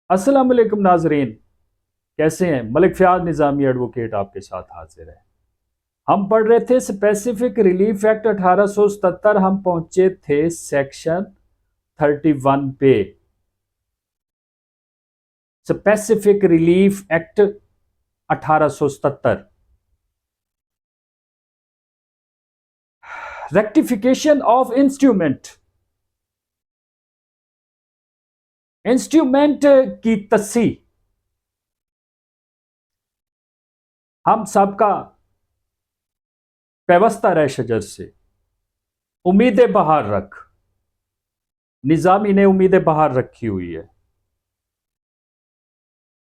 अस्सलाम वालेकुम नाजरीन, कैसे हैं? मलिक फ़याज़ निज़ामी एडवोकेट आपके साथ हाजिर है। हम पढ़ रहे थे स्पेसिफिक रिलीफ एक्ट 1877। हम पहुंचे थे सेक्शन 31 पे। Specific relief act 1877, rectification of instrument. Instrument की तस्सी हम सबका पेवस्ता रह शजर से उम्मीदें बहार रख। निज़ामी ने उम्मीदें बहार रखी हुई है।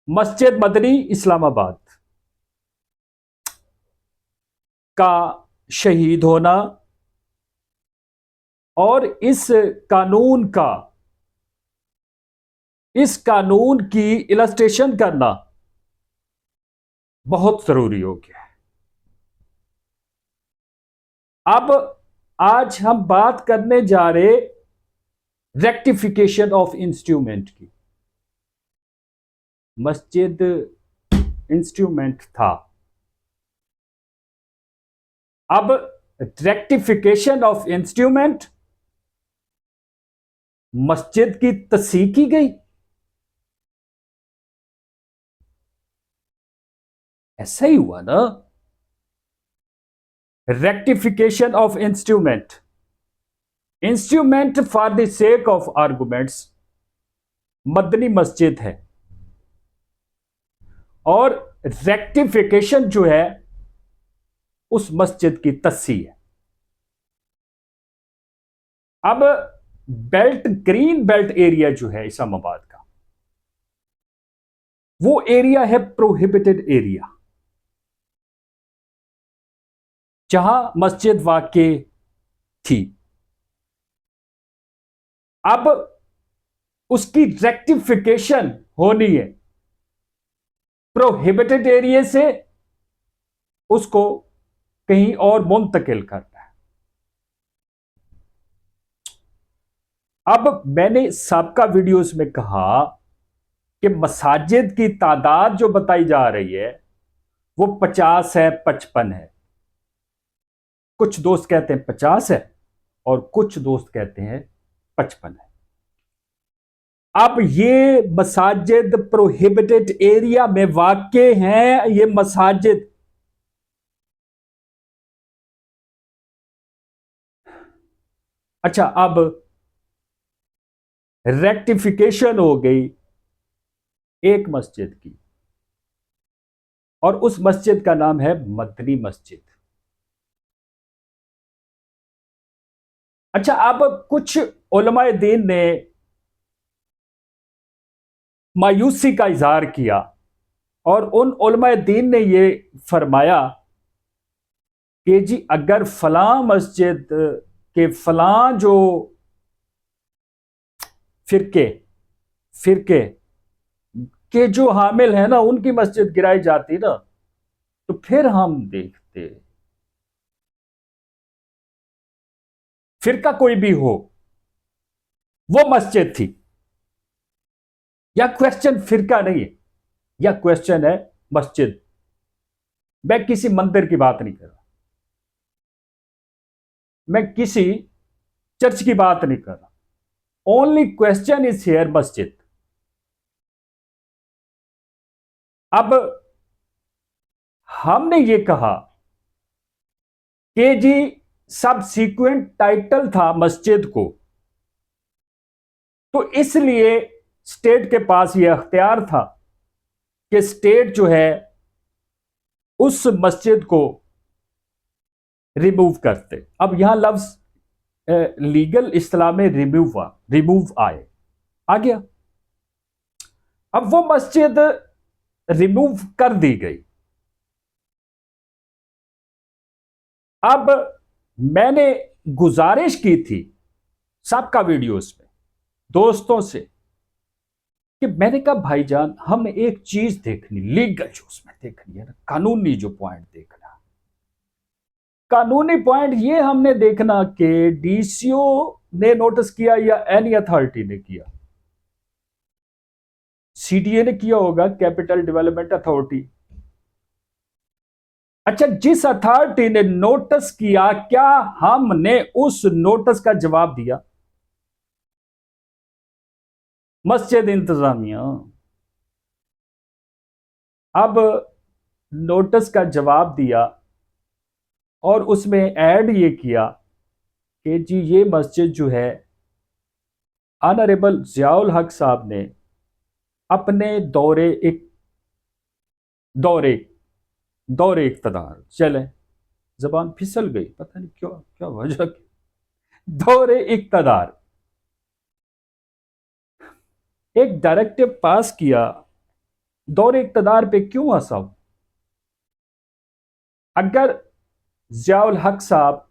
मस्जिद मदनी इस्लामाबाद का शहीद होना और इस कानून की इलस्ट्रेशन करना बहुत जरूरी हो गया है। अब आज हम बात करने जा रहे रेक्टिफिकेशन ऑफ इंस्ट्रूमेंट की। मस्जिद इंस्ट्रूमेंट था, अब रेक्टिफिकेशन ऑफ इंस्ट्रूमेंट, मस्जिद की तस्सीह की गई। ऐसा ही हुआ ना। Rectification of instrument, instrument for the sake of arguments Madni Masjid है, और रेक्टिफिकेशन जो है उस मस्जिद की तस्सीह है। अब ग्रीन बेल्ट एरिया जो है इस्लामाबाद का, वो एरिया है प्रोहिबिटेड एरिया, जहां मस्जिद वाक़ई थी। अब उसकी रेक्टिफिकेशन होनी है, प्रोहिबिटेड एरिया से उसको कहीं और मुंतकिल करना है। अब मैंने सबका वीडियोस में कहा कि मसाजिद की तादाद जो बताई जा रही है वो 50 है, 55 है। कुछ दोस्त कहते हैं 50 है और कुछ दोस्त कहते हैं 55 है। अब ये मसाजिद प्रोहिबिटेड एरिया में वाक़ई हैं। ये मसाजिद अच्छा, अब रेक्टिफिकेशन हो गई एक मस्जिद की, और उस मस्जिद का नाम है मदनी मस्जिद। अच्छा, अब कुछ उलमाए दीन ने मायूसी का इजहार किया, और उन उलमाए दीन ने यह फरमाया कि जी अगर फलां मस्जिद के फलां जो फिरके फिरके के जो हामिल है ना, उनकी मस्जिद गिराई जाती ना, तो फिर हम देखते। फिरका कोई भी हो, वो मस्जिद थी। या क्वेश्चन फिरका नहीं है, या क्वेश्चन है मस्जिद। मैं किसी मंदिर की बात नहीं कर रहा, मैं किसी चर्च की बात नहीं कर रहा। ओनली क्वेश्चन इज हियर मस्जिद। अब हमने ये कहा कि जी सब सीक्वेंट टाइटल था मस्जिद को, तो इसलिए स्टेट के पास यह अख्तियार था कि स्टेट जो है उस मस्जिद को रिमूव करते। अब यहां लफ्ज लीगल इस्लाम में रिमूव आ गया। अब वो मस्जिद रिमूव कर दी गई। अब मैंने गुजारिश की थी सबका वीडियोस में दोस्तों से कि मैंने कहा भाईजान, हमने एक चीज देखनी, लीगल जो उसमें देखनी है ना, कानूनी जो पॉइंट देखना। कानूनी पॉइंट ये हमने देखना कि डीसीओ ने नोटिस किया या एनी अथॉरिटी ने किया। सीडीए ने किया होगा, कैपिटल डेवलपमेंट अथॉरिटी। अच्छा, जिस अथॉरिटी ने नोटिस किया, क्या हमने उस नोटिस का जवाब दिया? मस्जिद इंतजामिया। अब नोटिस का जवाब दिया और उसमें ऐड ये किया कि जी ये मस्जिद जो है, ऑनरेबल जियाउल हक साहब ने अपने दौरे दौरे इख्तदार, चले जबान फिसल गई, पता नहीं क्यों, क्या वजह की, दौरे इख्तदार एक डायरेक्टिव पास किया। दौरे इख्तदार पे क्यों आसा हूं? अगर जियाउल हक साहब,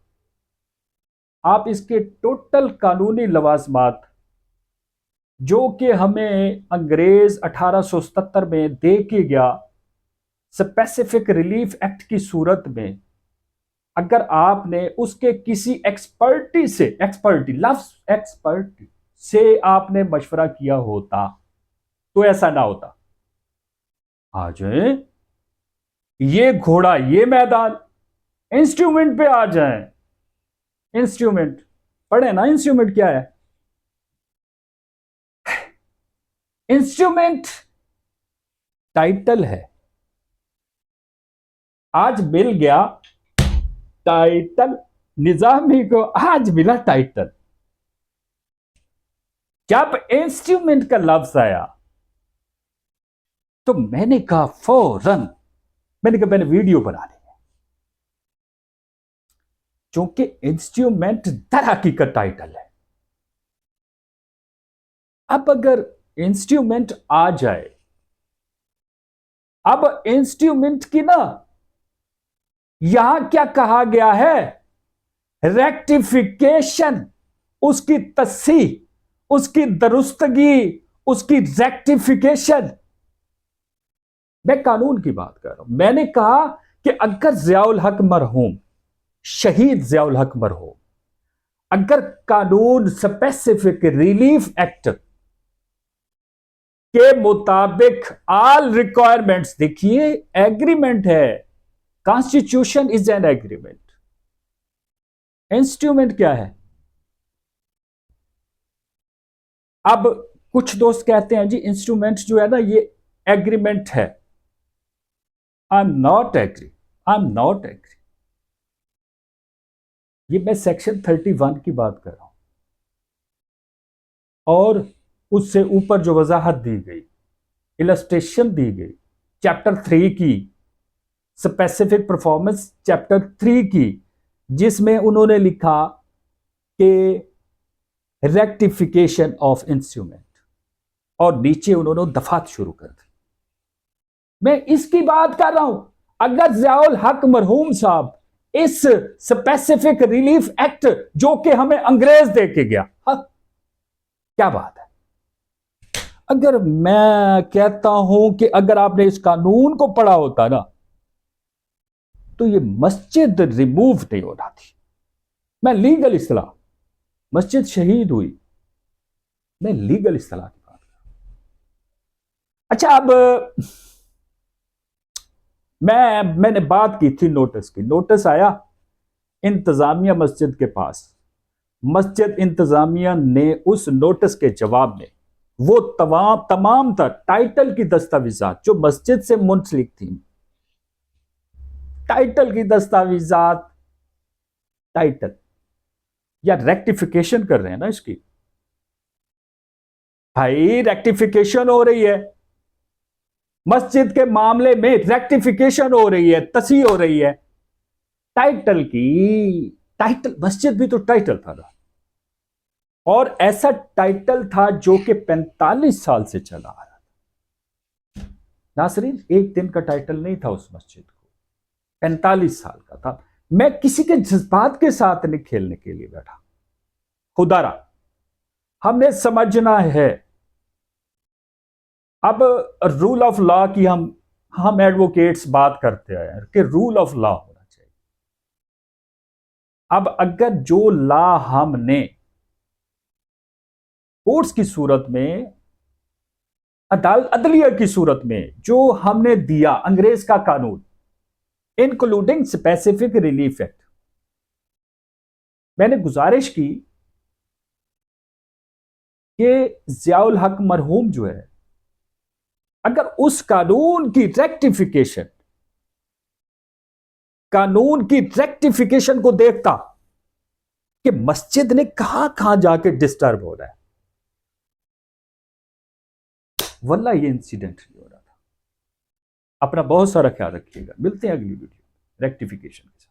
आप इसके टोटल कानूनी लवाजमात जो कि हमें अंग्रेज 1877 में दे के गया स्पेसिफिक रिलीफ एक्ट की सूरत में, अगर आपने उसके किसी एक्सपर्टी से आपने मशवरा किया होता तो ऐसा ना होता। आ जाए ये घोड़ा, ये मैदान, इंस्ट्रूमेंट पे आ जाए। इंस्ट्रूमेंट पढ़े ना, इंस्ट्रूमेंट क्या है? इंस्ट्रूमेंट टाइटल है। आज मिल गया टाइटल, निजामी को आज मिला टाइटल। जब इंस्ट्रूमेंट का लफ्ज आया तो मैंने कहा फौरन, मैंने वीडियो बना ली, क्योंकि इंस्ट्रूमेंट दर हकीकत टाइटल है। अब अगर इंस्ट्रूमेंट आ जाए, अब इंस्ट्रूमेंट की ना, यहां क्या कहा गया है? रेक्टिफिकेशन, उसकी तस्सीह, उसकी दुरुस्तगी, उसकी रेक्टिफिकेशन। मैं कानून की बात कर रहा हूं। मैंने कहा कि अगर जियाउल हक मरहूम, शहीद जियाउल हक मरहूम, अगर कानून स्पेसिफिक रिलीफ एक्ट के मुताबिक ऑल रिक्वायरमेंट्स, देखिए एग्रीमेंट है, constitution is an agreement. Instrument क्या है? अब कुछ दोस्त कहते हैं जी इंस्ट्रूमेंट जो है ना ये एग्रीमेंट है। I am not agree, I am not agree. ये मैं सेक्शन 31 की बात कर रहा हूं और उससे ऊपर जो वजाहत दी गई, इलस्ट्रेशन दी गई चैप्टर 3 की, स्पेसिफिक परफॉर्मेंस चैप्टर 3 की, जिसमें उन्होंने लिखा कि रेक्टिफिकेशन ऑफ इंस्ट्रूमेंट, और नीचे उन्होंने दफात शुरू कर दी। मैं इसकी बात कर रहा हूं। अगर जियाउल हक मरहूम साहब इस स्पेसिफिक रिलीफ एक्ट जो कि हमें अंग्रेज दे के गया, हाँ, क्या बात है। अगर मैं कहता हूं कि अगर आपने इस कानून को पढ़ा होता ना तो ये मस्जिद रिमूव नहीं होना थी। मैं लीगल इस्तेलाह, मस्जिद शहीद हुई, मैं लीगल इस्तेलाह की बात कर रहा हूं। अच्छा, अब मैंने बात की थी नोटिस की। नोटिस आया इंतजामिया मस्जिद के पास। मस्जिद इंतजामिया ने उस नोटिस के जवाब में वो तमाम टाइटल की दस्तावेजात जो मस्जिद से मुंसलिक थी, टाइटल की दस्तावेजात, टाइटल या रेक्टिफिकेशन कर रहे हैं ना इसकी, भाई रेक्टिफिकेशन हो रही है मस्जिद के मामले में, रेक्टिफिकेशन हो रही है, तसी हो रही है टाइटल की। टाइटल, मस्जिद भी तो टाइटल था ना, और ऐसा टाइटल था जो कि 45 साल से चला आ रहा था। नासरीन, एक दिन का टाइटल नहीं था उस मस्जिद को, 45 साल का था। मैं किसी के जज्बात के साथ नहीं खेलने के लिए बैठा, खुदारा हमने समझना है। अब रूल ऑफ लॉ की हम एडवोकेट्स बात करते हैं कि रूल ऑफ लॉ होना चाहिए। अब अगर जो लॉ हमने कोर्ट्स की सूरत में अदलिया की सूरत में जो हमने दिया अंग्रेज का कानून, इंक्लूडिंग स्पेसिफिक रिलीफ एक्ट, मैंने गुजारिश की कि जियाउल हक मरहूम जो है, अगर उस कानून की रेक्टिफिकेशन को देखता कि मस्जिद ने कहां कहां जाके डिस्टर्ब हो रहा है, वल्ला ये इंसिडेंट नहीं हो रहा था। अपना बहुत सारा ख्याल रखिएगा, मिलते हैं अगली वीडियो रेक्टिफिकेशन के साथ।